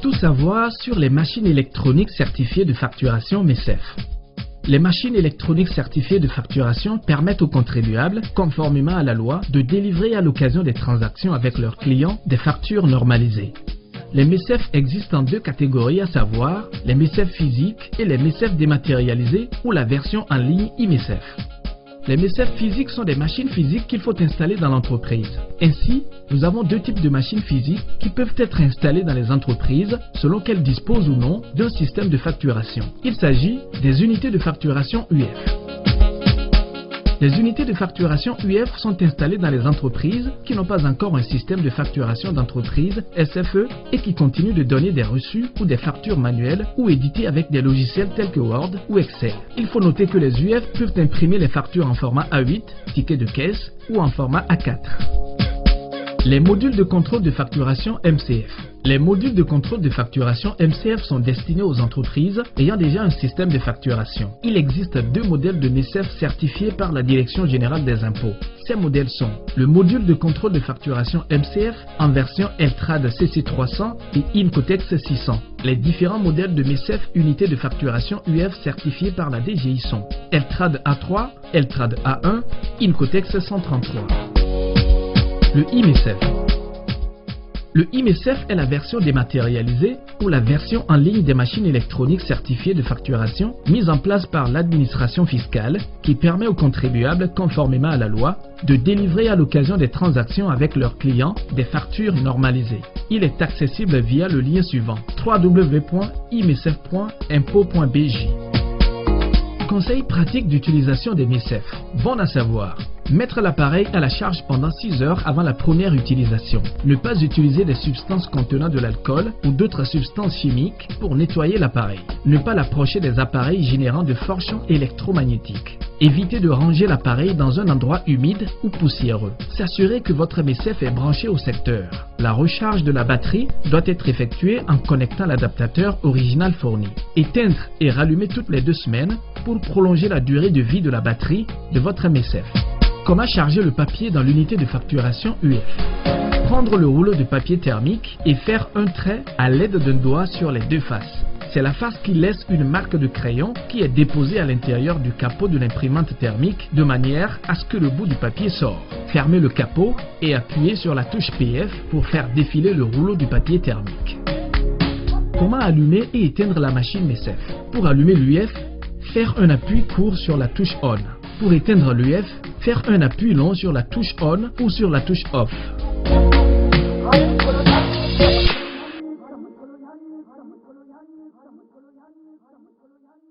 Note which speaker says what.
Speaker 1: Tout savoir sur les machines électroniques certifiées de facturation MECEF. Les machines électroniques certifiées de facturation permettent aux contribuables, conformément à la loi, de délivrer à l'occasion des transactions avec leurs clients des factures normalisées. Les MECEF existent en deux catégories, à savoir les MECEF physiques et les MECEF dématérialisés ou la version en ligne e-MECEF. Les MECEF physiques sont des machines physiques qu'il faut installer dans l'entreprise. Ainsi, nous avons deux types de machines physiques qui peuvent être installées dans les entreprises selon qu'elles disposent ou non d'un système de facturation. Il s'agit des unités de facturation UF. Les unités de facturation UF sont installées dans les entreprises qui n'ont pas encore un système de facturation d'entreprise SFE et qui continuent de donner des reçus ou des factures manuelles ou éditées avec des logiciels tels que Word ou Excel. Il faut noter que les UF peuvent imprimer les factures en format A8, ticket de caisse ou en format A4. Les modules de contrôle de facturation MCF. Les modules de contrôle de facturation MCF sont destinés aux entreprises ayant déjà un système de facturation. Il existe deux modèles de MECEF certifiés par la Direction Générale des Impôts. Ces modèles sont le module de contrôle de facturation MCF en version LTRAD CC300 et INCOTEX 600. Les différents modèles de MECEF unités de facturation UF certifiés par la DGI sont LTRAD A3, LTRAD A1, INCOTEX 133. Le e-MECEF. Le e-MECEF est la version dématérialisée ou la version en ligne des machines électroniques certifiées de facturation mise en place par l'administration fiscale qui permet aux contribuables, conformément à la loi, de délivrer à l'occasion des transactions avec leurs clients des factures normalisées. Il est accessible via le lien suivant www.imecef.impôt.bj. Conseil pratique d'utilisation des MECEF. Bon à savoir. Mettre l'appareil à la charge pendant 6 heures avant la première utilisation. Ne pas utiliser des substances contenant de l'alcool ou d'autres substances chimiques pour nettoyer l'appareil. Ne pas l'approcher des appareils générant de forts champs électromagnétiques. Évitez de ranger l'appareil dans un endroit humide ou poussiéreux. S'assurer que votre MECEF est branché au secteur. La recharge de la batterie doit être effectuée en connectant l'adaptateur original fourni. Éteindre et rallumer toutes les 2 semaines pour prolonger la durée de vie de la batterie de votre MECEF. Comment charger le papier dans l'unité de facturation UF? Prendre le rouleau de papier thermique et faire un trait à l'aide d'un doigt sur les 2 faces. C'est la face qui laisse une marque de crayon qui est déposée à l'intérieur du capot de l'imprimante thermique de manière à ce que le bout du papier sorte. Fermez le capot et appuyez sur la touche PF pour faire défiler le rouleau du papier thermique. Comment allumer et éteindre la machine MECEF? Pour allumer l'UF, faire un appui court sur la touche ON. Pour éteindre l'UF, faire un appui long sur la touche ON ou sur la touche OFF.